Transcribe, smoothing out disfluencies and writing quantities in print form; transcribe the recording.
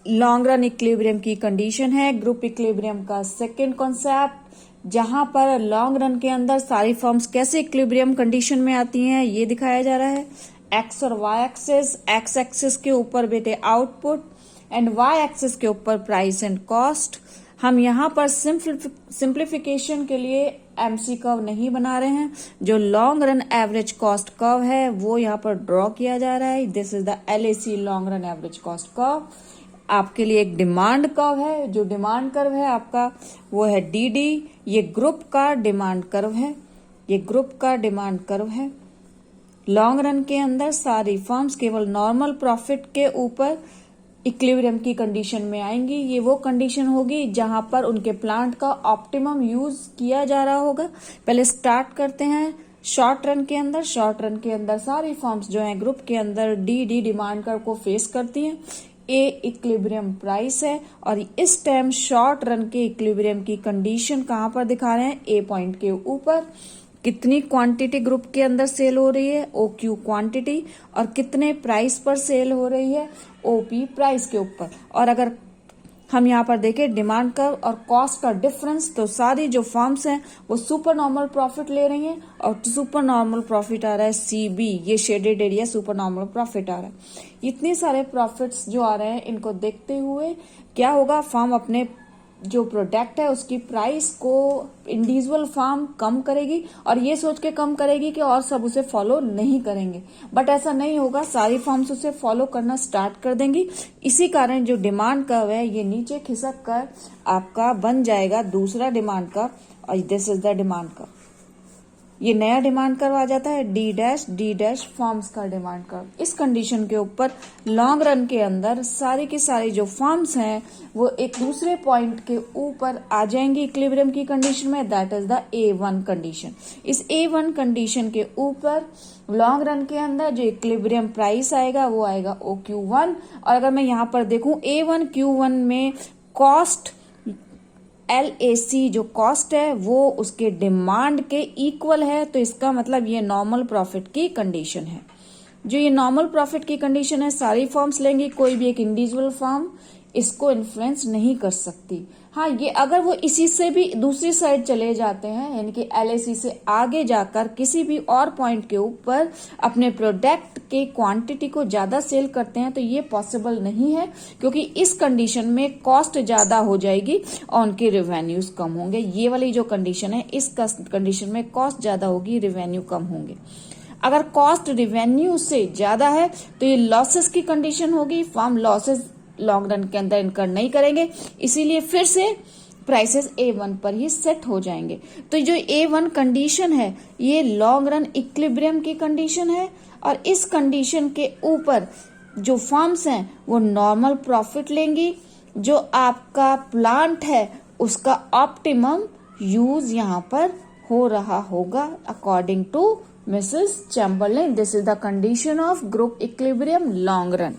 Long run equilibrium की condition है group equilibrium का सेकंड कॉन्सेप्ट, जहां पर लॉन्ग रन के अंदर सारी फर्म्स कैसे इक्विलिब्रियम कंडीशन में आती हैं ये दिखाया जा रहा है। एक्स और वाई एक्सिस, एक्स एक्सिस के ऊपर बेटे आउटपुट एंड वाई एक्सिस के ऊपर प्राइस एंड कॉस्ट। हम यहाँ पर सिंप्लीफिकेशन के लिए एमसी कर्व नहीं बना रहे हैं, जो long run average cost curve है वो यहाँ पर ड्रॉ किया जा रहा है। This is the LAC long run average cost curve. आपके लिए एक डिमांड कर्व है, जो डिमांड कर्व है आपका वो है डीडी। ये ग्रुप का डिमांड कर्व है, ये ग्रुप का डिमांड कर्व है। लॉन्ग रन के अंदर सारी फर्म्स केवल नॉर्मल प्रॉफिट के ऊपर इक्विलिब्रियम की कंडीशन में आएंगी। ये वो कंडीशन होगी जहां पर उनके प्लांट का ऑप्टिमम यूज किया जा रहा होगा। पहले स्टार्ट करते हैं शॉर्ट रन के अंदर। शॉर्ट रन के अंदर सारी फर्म्स जो हैं ग्रुप के अंदर डी डिमांड कर्व को फेस करती हैं। ए इक्विलिब्रियम प्राइस है और इस टाइम शॉर्ट रन के इक्विलिब्रियम की कंडीशन कहां पर दिखा रहे हैं, ए पॉइंट के ऊपर। कितनी क्वांटिटी ग्रुप के अंदर सेल हो रही है, ओ क्यू क्वांटिटी, और कितने प्राइस पर सेल हो रही है, ओपी प्राइस के ऊपर। और अगर हम यहाँ पर देखें डिमांड कर्व और कॉस्ट का डिफरेंस, तो सारी जो फर्म्स हैं वो सुपर नॉर्मल प्रॉफिट ले रही हैं और सुपर नॉर्मल प्रॉफिट आ रहा है सीबी, ये shaded area super normal profit आ रहा है। इतने सारे प्रॉफिट्स जो आ रहे हैं इनको देखते हुए क्या होगा, फर्म अपने जो प्रोडक्ट है उसकी प्राइस को इंडिविजुअल फार्म कम करेगी और ये सोच के कम करेगी कि और सब उसे फॉलो नहीं करेंगे, बट ऐसा नहीं होगा, सारी फार्म्स उसे फॉलो करना स्टार्ट कर देंगी। इसी कारण जो डिमांड कर्व है ये नीचे खिसक कर आपका बन जाएगा दूसरा डिमांड कर्व, और this is the demand curve. ये नया डिमांड कर्व आ जाता है डी डैश फर्म्स का डिमांड कर्व। इस कंडीशन के ऊपर लॉन्ग रन के अंदर सारी की सारी जो फर्म्स हैं वो एक दूसरे पॉइंट के ऊपर आ जाएंगी इक्विलिब्रियम की कंडीशन में, that is the A1 condition. इस A1 कंडीशन के ऊपर लॉन्ग रन के अंदर जो इक्विलिब्रियम प्राइस आएगा वो आएगा OQ1। और अगर मैं यहाँ पर देखूं A1 Q1 में कॉस्ट LAC जो कॉस्ट है वो उसके डिमांड के इक्वल है, तो इसका मतलब ये नॉर्मल प्रॉफिट की कंडीशन है। जो ये नॉर्मल प्रॉफिट की कंडीशन है सारी फर्म्स लेंगी, कोई भी एक इंडिविजुअल फर्म इसको इन्फ्लुएंस नहीं कर सकती। हाँ, ये अगर वो इसी से भी दूसरी साइड चले जाते हैं, यानी कि LAC से आगे जाकर किसी भी और पॉइंट के ऊपर अपने प्रोडक्ट के क्वांटिटी को ज्यादा सेल करते हैं, तो ये पॉसिबल नहीं है, क्योंकि इस कंडीशन में कॉस्ट ज्यादा हो जाएगी और उनके रेवेन्यूज कम होंगे। ये वाली जो कंडीशन है, इस कंडीशन में कॉस्ट ज्यादा होगी, रेवेन्यू कम होंगे। अगर कॉस्ट रेवेन्यू से ज्यादा है तो ये लॉसेस की कंडीशन होगी, फर्म लॉसेस लॉन्ग रन के अंदर इनकर नहीं करेंगे, इसीलिए फिर से प्राइसेस A1 पर ही सेट हो जाएंगे। तो जो A1 कंडीशन है ये लॉन्ग रन इक्विलिब्रियम की कंडीशन है, और इस कंडीशन के ऊपर जो फर्म्स हैं वो नॉर्मल प्रॉफिट लेंगी। जो आपका प्लांट है उसका ऑप्टिमम यूज यहाँ पर हो रहा होगा according to Mrs Chamberlain. This is the condition of group equilibrium long run.